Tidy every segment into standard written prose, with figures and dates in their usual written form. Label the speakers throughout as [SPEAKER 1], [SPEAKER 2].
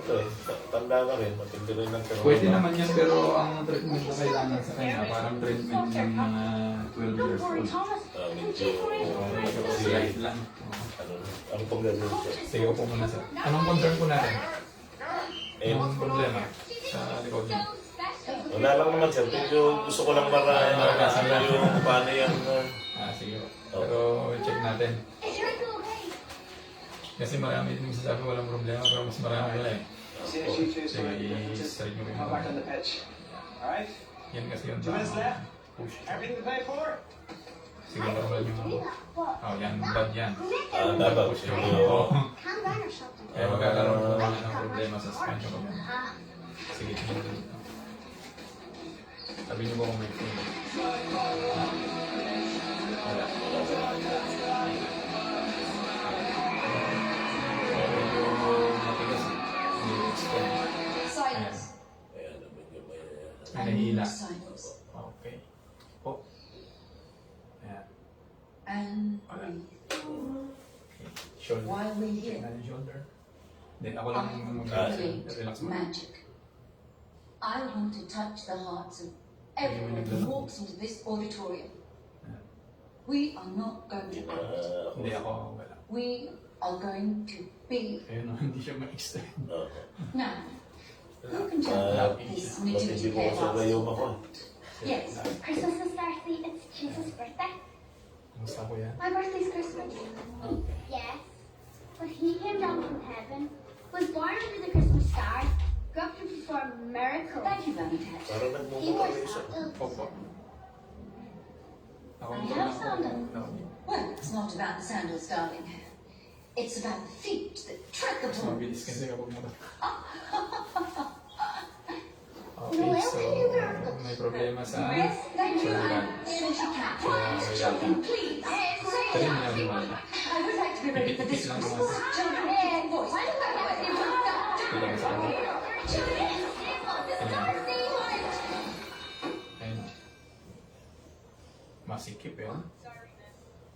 [SPEAKER 1] Okay, tanda ka rin, matindi rin ang trauma.
[SPEAKER 2] Pwede naman yan, pero ang treatment na kailangan sa kanya, parang treatment ng mga 12 years old.
[SPEAKER 1] Medyo,
[SPEAKER 2] Slight lang.
[SPEAKER 1] ano pong gagawin siya?
[SPEAKER 2] Sige po muna sir. Anong concern po natin?
[SPEAKER 1] Eh,
[SPEAKER 2] Anong problema sa likod niyo?
[SPEAKER 1] wala lang naman sir, medyo gusto ko lang maranasan yung paano yan.
[SPEAKER 2] Sige po. Pero check natin. Kasi marami din magsasabi walang problema, pero mas marami wala eh. Sige, i-straight nyo rin mo. Yan kasi yung push. Sige, normal yung oh, yan, bad yan.
[SPEAKER 1] Dapat
[SPEAKER 2] Push
[SPEAKER 1] yung
[SPEAKER 2] yung kaya magkakaroon po ng problema sa spine ko. Sige, tingnan nyo dito. Sabi niyo po kung may pain. Wala.
[SPEAKER 3] Silence.
[SPEAKER 2] May nahihila. Okay. Po. Ayan.
[SPEAKER 3] And
[SPEAKER 2] Wala.
[SPEAKER 3] breathe.
[SPEAKER 2] Okay. Shoulder.
[SPEAKER 3] While we
[SPEAKER 2] Check
[SPEAKER 3] hear
[SPEAKER 2] natin shoulder. Then ako lang relax mo.
[SPEAKER 3] magic, I want to touch the hearts of everyone who walks into this auditorium. We are not going to act.
[SPEAKER 2] Hindi ako wala.
[SPEAKER 3] We are going to be.
[SPEAKER 2] Ayun no, hindi siya ma-extend.
[SPEAKER 3] Now, who can jump up this nativity
[SPEAKER 1] Matindi ko sa
[SPEAKER 3] chair?
[SPEAKER 1] gayong ako.
[SPEAKER 3] Yes.
[SPEAKER 4] Christmas is Darcy. It's Jesus' birthday.
[SPEAKER 2] Kumusta ko yan?
[SPEAKER 4] My birthday's Christmas. Yes. But he came down from heaven, was born under the Christmas stars, grew up to perform miracles.
[SPEAKER 3] Thank you, Bernadette.
[SPEAKER 1] Parang
[SPEAKER 4] He
[SPEAKER 1] nagmumukha
[SPEAKER 4] was
[SPEAKER 1] rin siya.
[SPEAKER 2] Opo. Ako
[SPEAKER 3] I
[SPEAKER 2] hindi
[SPEAKER 3] have
[SPEAKER 2] ako.
[SPEAKER 3] found them. Well, it's not about the sandals, darling. It's about the feet that tread the floor.
[SPEAKER 2] Mabilis kasi kapag mo.
[SPEAKER 4] No,
[SPEAKER 2] Okay,
[SPEAKER 4] I
[SPEAKER 2] so
[SPEAKER 4] don't do miracles.
[SPEAKER 2] may problema sa
[SPEAKER 3] Yes, thank you.
[SPEAKER 2] shoulder.
[SPEAKER 3] Switch your cap.
[SPEAKER 2] Kaya
[SPEAKER 3] Children, please.
[SPEAKER 2] Kaya niya lumala.
[SPEAKER 3] I would like to be ready for this Christmas. Children, voice.
[SPEAKER 2] Kailangan sa ano. Ayun. Masikip yun.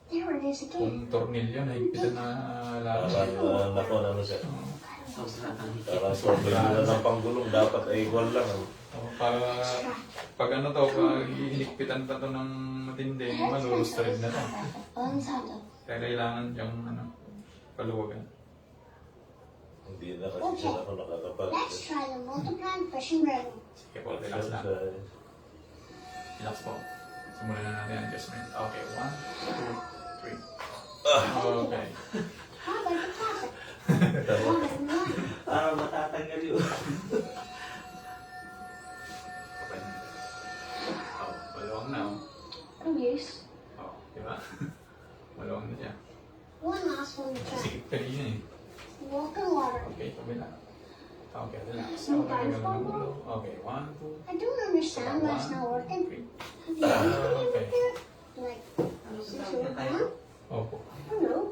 [SPEAKER 4] There it is again.
[SPEAKER 2] Kung tornilyo, nahigpitan na
[SPEAKER 1] Parang
[SPEAKER 2] lahat.
[SPEAKER 1] nako na ano siya. Parang sobrang na ng panggulong, dapat ay equal lang.
[SPEAKER 2] Pag ano to, pag hinikpitan pa to ng matindi, malulustrid na to. Kaya kailangan yung ano, paluwagan.
[SPEAKER 1] Hindi na kasi siya ako nakakapag.
[SPEAKER 4] Let's try the multiplying fishing ribbon.
[SPEAKER 2] Sige po, relax lang. Relax po. Simulan na natin ang adjustment. Okay, 1, 2, 3. Okay.
[SPEAKER 4] How about the classic? One and one.
[SPEAKER 5] Matatanggal yun.
[SPEAKER 2] Okay. Oh, maluwang na oh.
[SPEAKER 4] Oh, yes.
[SPEAKER 2] Oh, di ba? Maluwang na siya.
[SPEAKER 4] One last one to try.
[SPEAKER 2] Sikip ka rin yun eh.
[SPEAKER 4] Walk in water.
[SPEAKER 2] Okay, kabila. Okay, relax.
[SPEAKER 4] No
[SPEAKER 2] Okay,
[SPEAKER 4] guys,
[SPEAKER 2] gagawin ng ulo. Okay, 1, 2,
[SPEAKER 4] I don't understand why it's not working.
[SPEAKER 2] 3.
[SPEAKER 4] Have you ever been over
[SPEAKER 2] Okay.
[SPEAKER 4] there? Like, since you were gone?
[SPEAKER 2] Opo.
[SPEAKER 4] I don't know.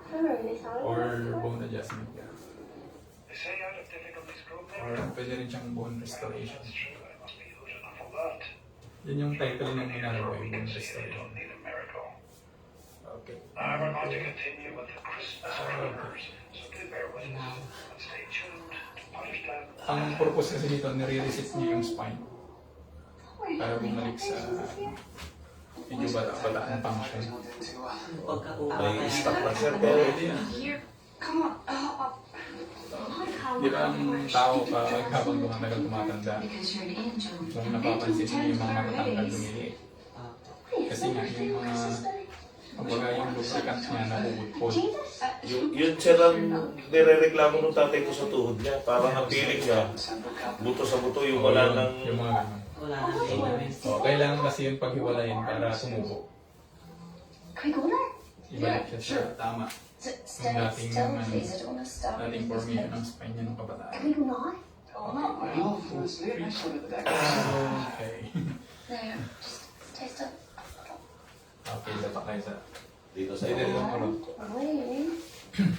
[SPEAKER 4] I really thought it
[SPEAKER 2] Or
[SPEAKER 4] was
[SPEAKER 2] bone adjustment ka.
[SPEAKER 6] They say out of difficulties grow
[SPEAKER 2] Or
[SPEAKER 6] better.
[SPEAKER 2] pwede rin siyang bone restoration.
[SPEAKER 6] That's true. I must be losing an awful lot.
[SPEAKER 2] Yan yung title ng ginagawa, yung bone
[SPEAKER 6] They
[SPEAKER 2] restoration.
[SPEAKER 6] don't need a miracle.
[SPEAKER 2] Okay.
[SPEAKER 6] Now we're going to continue with the Christmas prayers. So do bear with us and stay tuned to Punishland.
[SPEAKER 2] Ang purpose kasi dito, nire-reset niyo yung spine para bumalik sa medyo bata-bata ang function.
[SPEAKER 1] May stock na sir, pero
[SPEAKER 2] Pwede yan.
[SPEAKER 3] Here, come on.
[SPEAKER 2] Di ba ang tao kapag habang tumatagal tumatanda,
[SPEAKER 3] Because you're an angel.
[SPEAKER 2] kung napapansin niyo yung mga matatangkad lumiliit. Kasi nga yung mga, kumbaga yung lubricant niya napuputpod.
[SPEAKER 1] yun sir ang nirereklamo ng tatay ko sa tuhod niya. Parang ang feeling niya, buto sa buto yung wala nang...
[SPEAKER 2] Yung mga ganun.
[SPEAKER 5] Wala na siya.
[SPEAKER 2] So, kailangan kasi yung paghiwalayin para tumubo.
[SPEAKER 4] Can we go there?
[SPEAKER 2] Ibalik siya sa tama.
[SPEAKER 3] Stay
[SPEAKER 2] dating
[SPEAKER 3] still,
[SPEAKER 2] naman,
[SPEAKER 3] please. I don't want to stop.
[SPEAKER 2] Dating formation ng spine niya ng kabataan.
[SPEAKER 4] Can we go now?
[SPEAKER 6] Well, firstly, I should have the deck.
[SPEAKER 2] Okay.
[SPEAKER 3] There, just stay still.
[SPEAKER 2] Okay, dapat kayo sa...
[SPEAKER 1] Dito sa
[SPEAKER 2] Dito lang ako.
[SPEAKER 4] Waiting.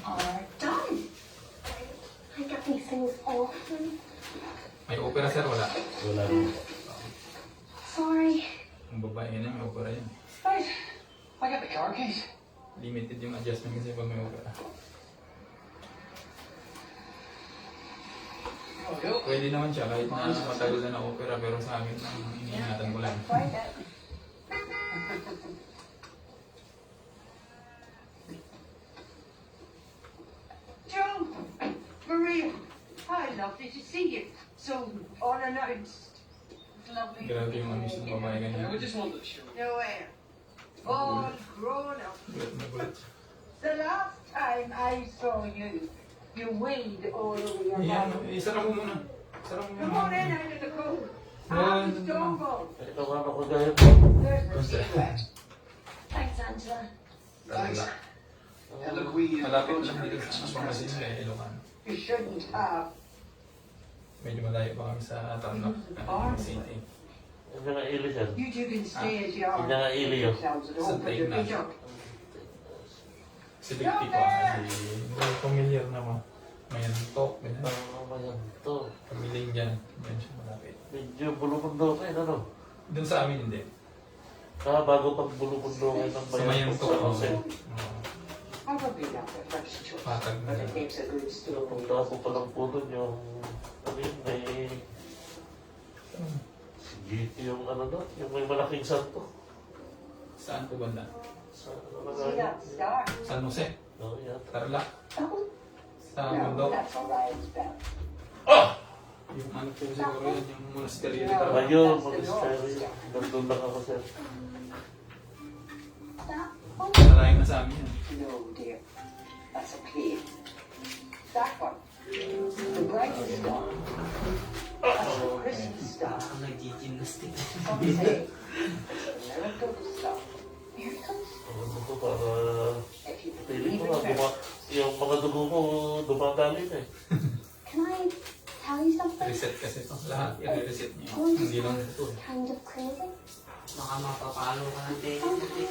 [SPEAKER 3] Are done.
[SPEAKER 4] I got these things off.
[SPEAKER 2] May opera sir, wala.
[SPEAKER 1] Wala rin.
[SPEAKER 4] Sorry.
[SPEAKER 2] Ang babae yan, may opera yan.
[SPEAKER 6] Right. I got the car keys.
[SPEAKER 2] Limited yung adjustment kasi pag may opera. Pwede naman siya kahit na matagal na na-opera pero sa amin ang iniingatan ko lang.
[SPEAKER 7] Joe! Maria! Hi, lovely to see you. So, unannounced. It's lovely.
[SPEAKER 2] Grabe yung amis ng babae ganyan.
[SPEAKER 7] Nowhere. All grown up.
[SPEAKER 2] Gulat na gulat.
[SPEAKER 7] The last time I saw you, you weighed all over your
[SPEAKER 2] Ayan,
[SPEAKER 7] body.
[SPEAKER 2] isara mo muna. Isara mo
[SPEAKER 7] Come on in
[SPEAKER 2] muna.
[SPEAKER 7] out of the cold.
[SPEAKER 2] Yeah,
[SPEAKER 7] I'm
[SPEAKER 2] no, no.
[SPEAKER 7] stone cold.
[SPEAKER 1] Ito nga ako dahil.
[SPEAKER 7] There's the cigarette.
[SPEAKER 3] Thanks, Angela.
[SPEAKER 2] Wala. Malapit lang dito sa Pangasinan kaya Ilocano.
[SPEAKER 7] You shouldn't have.
[SPEAKER 2] Medyo malayo pa kami sa Tarlac. City.
[SPEAKER 1] Hindi nga ili siya.
[SPEAKER 7] You two can stay as you are.
[SPEAKER 1] Hindi nga ili yun.
[SPEAKER 7] Yourselves at home,
[SPEAKER 2] Sa
[SPEAKER 7] but
[SPEAKER 2] taig
[SPEAKER 7] you
[SPEAKER 2] na.
[SPEAKER 7] beat up.
[SPEAKER 2] Si Dikti ko hindi familiar na mo. Mayantok.
[SPEAKER 1] Ano ba yan? Ito.
[SPEAKER 2] Pamiling dyan. Dyan siya malapit.
[SPEAKER 1] Medyo bulupundo kayo, ano?
[SPEAKER 2] Doon sa amin hindi.
[SPEAKER 1] Bago pag bulupundo kayo ng
[SPEAKER 2] Sa
[SPEAKER 1] bayan.
[SPEAKER 2] Mayantok.
[SPEAKER 1] Sa Jose.
[SPEAKER 7] Probably not the first choice,
[SPEAKER 2] Patag na
[SPEAKER 7] but it
[SPEAKER 2] lang.
[SPEAKER 7] makes a good story.
[SPEAKER 1] Punta po pa lang po doon yung, ano yun, may, si GT yung ano doon, yung may malaking santo.
[SPEAKER 2] Saan po banda?
[SPEAKER 1] Sa, ano
[SPEAKER 7] See that star?
[SPEAKER 2] San Jose.
[SPEAKER 1] No, yan.
[SPEAKER 2] Tarlac.
[SPEAKER 3] Oh,
[SPEAKER 2] Sa
[SPEAKER 7] No,
[SPEAKER 2] bundok.
[SPEAKER 7] that's Orion's bell.
[SPEAKER 2] Yung ano po siguro yun, yung monastery
[SPEAKER 7] No.
[SPEAKER 2] dito.
[SPEAKER 1] Ayun, mag-style. Nandun lang ako, sir.
[SPEAKER 3] that. Oh,
[SPEAKER 2] Nalayo na sa amin yan.
[SPEAKER 7] No, dear. That's a cave. That one. The brightest star. That's the Christmas star.
[SPEAKER 5] Ang nag-gymnastic.
[SPEAKER 7] Some say it's a miracle star.
[SPEAKER 3] miracles?
[SPEAKER 1] Ano ko para,
[SPEAKER 7] If you
[SPEAKER 1] feeling
[SPEAKER 7] believe
[SPEAKER 1] ko
[SPEAKER 7] in
[SPEAKER 1] nga,
[SPEAKER 7] miracles.
[SPEAKER 1] yung mga dugo ko dumadali na eh.
[SPEAKER 3] Can I tell you something?
[SPEAKER 2] Reset kasi ito. Lahat i-reset niyo.
[SPEAKER 3] Oh,
[SPEAKER 2] Hindi lang
[SPEAKER 3] this
[SPEAKER 2] ito.
[SPEAKER 3] sounds kind of crazy.
[SPEAKER 5] Baka mapapalo ka ng technology.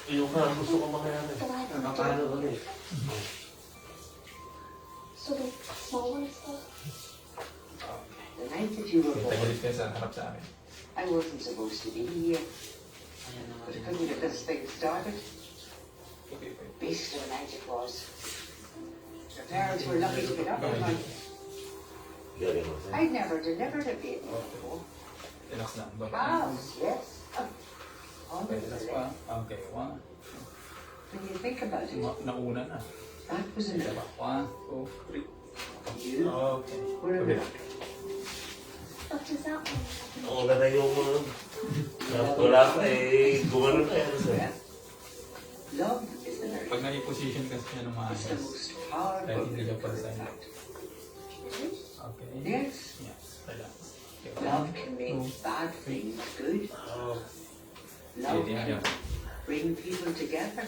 [SPEAKER 1] Yung nga, gusto ko mangyari.
[SPEAKER 3] But I don't
[SPEAKER 5] Mapapalo
[SPEAKER 3] do
[SPEAKER 5] ulit.
[SPEAKER 3] so the small ones though.
[SPEAKER 7] The night that you were born,
[SPEAKER 2] Tagilit kayo sa harap sa amin.
[SPEAKER 7] I wasn't supposed to be here,
[SPEAKER 5] Ayan naman.
[SPEAKER 7] but I couldn't get this thing started.
[SPEAKER 2] Okay, okay.
[SPEAKER 7] Beast of a night it was. Your parents were lucky to get up at night.
[SPEAKER 1] Galing mo, sir.
[SPEAKER 7] I'd never delivered a baby before.
[SPEAKER 2] Relax lang. Baba.
[SPEAKER 7] House, yes.
[SPEAKER 2] Okay, relax pa. Okay, one.
[SPEAKER 7] When you think about it,
[SPEAKER 2] Nauna na.
[SPEAKER 7] that was
[SPEAKER 2] Isa
[SPEAKER 7] enough.
[SPEAKER 2] pa. 1, 2, 3.
[SPEAKER 7] You
[SPEAKER 2] Okay.
[SPEAKER 7] were a
[SPEAKER 2] Okay.
[SPEAKER 7] miracle.
[SPEAKER 3] What does that mean?
[SPEAKER 1] Nauna na yung wala pa eh, gumano na yan, sir.
[SPEAKER 7] Love is the miracle.
[SPEAKER 2] Pag nai-position kasi siya ng
[SPEAKER 7] It's the
[SPEAKER 2] maayos.
[SPEAKER 7] most powerful
[SPEAKER 2] Kahit hindi ka
[SPEAKER 7] miracle
[SPEAKER 2] pa
[SPEAKER 7] in
[SPEAKER 2] sa
[SPEAKER 7] fact.
[SPEAKER 2] Okay.
[SPEAKER 7] Yes,
[SPEAKER 2] Yes. Relax. Okay.
[SPEAKER 7] love can make bad things good. Love
[SPEAKER 2] Sige,
[SPEAKER 7] can
[SPEAKER 2] yeah.
[SPEAKER 7] bring people together.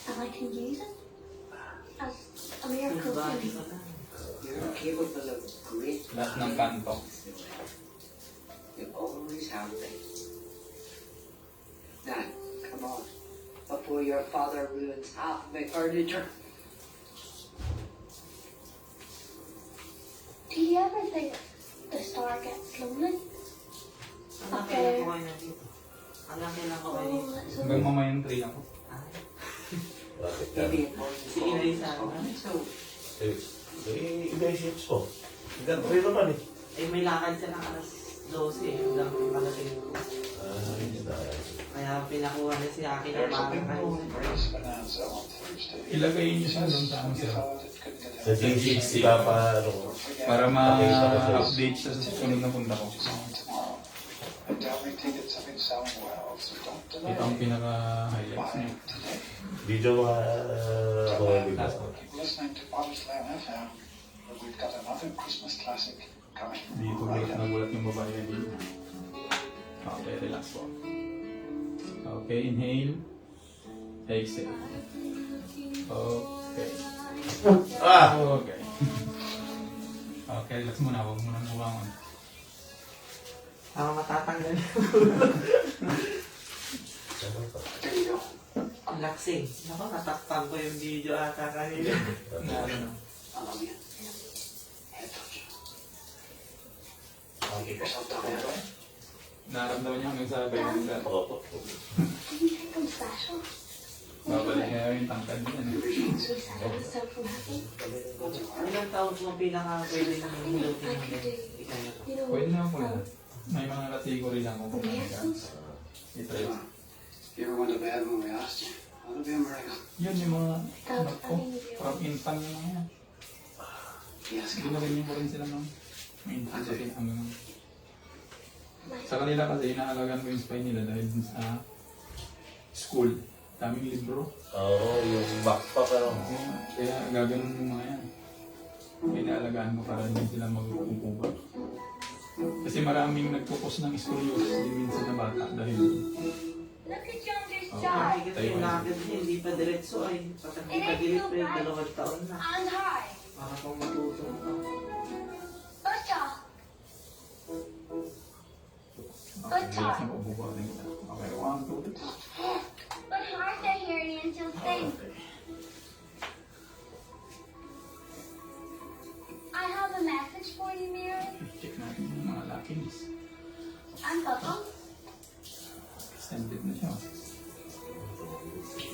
[SPEAKER 3] And I can use it as a miracle
[SPEAKER 5] Body
[SPEAKER 3] thing.
[SPEAKER 5] ka na.
[SPEAKER 7] You're capable of great
[SPEAKER 2] Lahat ng kanto.
[SPEAKER 7] You always have been. Now, come on. Before your father ruins half my furniture.
[SPEAKER 3] Do you ever think the star gets lonely?
[SPEAKER 5] Ang laki lang ko kayo na dito. Ang laki lang ko kayo
[SPEAKER 3] Oh,
[SPEAKER 5] dito.
[SPEAKER 3] that's
[SPEAKER 2] Hanggang
[SPEAKER 3] so
[SPEAKER 2] mamayang 3 ako.
[SPEAKER 5] Ah,
[SPEAKER 1] Bakit ka?
[SPEAKER 7] Maybe it wasn't
[SPEAKER 5] Sige,
[SPEAKER 7] always
[SPEAKER 5] Lisa.
[SPEAKER 7] on its own.
[SPEAKER 1] Ibay ships po. Gantry naman eh.
[SPEAKER 5] Eh, may lakad silang alas 12 eh. Hanggang pagdating ko.
[SPEAKER 1] Ay,
[SPEAKER 5] Kaya pinakuha na si Aki ng
[SPEAKER 6] There's a big
[SPEAKER 5] mga
[SPEAKER 6] rolling race bonanza on Thursday.
[SPEAKER 2] Ilagay niyo siya doon sa ano sir.
[SPEAKER 1] sa G60 ka pa, ano,
[SPEAKER 2] Para ma-update siya sa susunod na punta ko.
[SPEAKER 6] Tomorrow. And Dowry tickets have been selling well, so don't delay.
[SPEAKER 2] Ito ang pinaka-highlights
[SPEAKER 6] Buy
[SPEAKER 2] niya.
[SPEAKER 6] today.
[SPEAKER 1] video mga mga
[SPEAKER 2] Last
[SPEAKER 1] video.
[SPEAKER 2] one.
[SPEAKER 6] Keep listening to Butterslam FM. We've got another Christmas classic coming
[SPEAKER 2] Dito
[SPEAKER 6] right
[SPEAKER 2] ulit
[SPEAKER 6] up.
[SPEAKER 2] nagulat yung babae na dito. Okay, relax po. Okay, inhale. Exhale. Okay.
[SPEAKER 1] Ah!
[SPEAKER 2] Okay. Okay, relax muna. Huwag mo nang buwangon.
[SPEAKER 5] Ang matatanggal yung
[SPEAKER 7] There you go.
[SPEAKER 5] ang laksing. Ako, natakpan ko yung video ata kanina.
[SPEAKER 2] Na ano na.
[SPEAKER 7] I love you. Head touch. Get yourself down there.
[SPEAKER 2] Naramdaman niya hanggang sa ganyan sa
[SPEAKER 1] Opo.
[SPEAKER 3] Do you think I'm special?
[SPEAKER 2] babalik niya yung tangkad niya.
[SPEAKER 3] You said I was so happy.
[SPEAKER 7] Not to worry.
[SPEAKER 5] Ilang taon mo pinaka-pwede na hilutin mo din. Ikaw na to.
[SPEAKER 2] Pwede na ako yan. May mga category lang ako. I-try.
[SPEAKER 6] If you ever want a bad one, we asked you. That'll be a miracle.
[SPEAKER 2] Yun yung mga, ano ko, from infant yung mga yan.
[SPEAKER 6] Yes,
[SPEAKER 2] Ginawin mo rin sila ng infant sa hanggang. Sa kanila kasi inaalagaan ko yung spine nila dahil dun sa school. Daming libro.
[SPEAKER 1] Oo, yung backpack ano.
[SPEAKER 2] Kaya gaganon yung mga yan. Inaalagaan ko para hindi sila magkukuha. Kasi maraming nagpupos ng scoliosis din minsan na bata dahil
[SPEAKER 4] Look at Younger's
[SPEAKER 2] Oh.
[SPEAKER 4] jaw.
[SPEAKER 5] Kasi kasi yung lakad niya, hindi pa diretso ay. Pagka hindi pa dilit pa yung 2 taon na.
[SPEAKER 4] And high.
[SPEAKER 5] Para pang matutong ka.
[SPEAKER 4] Good jaw.
[SPEAKER 2] okay, bilis na pabubuhatin kita. Okay, 1, 2, 3.
[SPEAKER 4] But hard to hear the until thing. I have a message for you, Mary.
[SPEAKER 2] Check natin yung mga lakins.
[SPEAKER 4] I'm Bubble.
[SPEAKER 2] Extended na siya.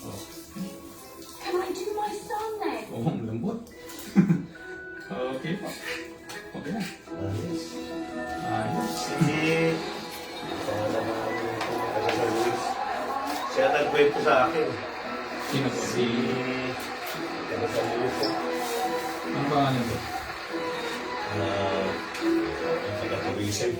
[SPEAKER 2] Okay.
[SPEAKER 4] Can I do my song then?
[SPEAKER 2] Oo, ang lambot. Okay pa. Okay na.
[SPEAKER 1] Ayos.
[SPEAKER 2] Ayos.
[SPEAKER 1] Si... Taga Luis. Siya nagkwento sa akin.
[SPEAKER 2] Sino po?
[SPEAKER 1] Si... Taga San Luis.
[SPEAKER 2] Ano pangalan po?
[SPEAKER 1] Taga Tourism.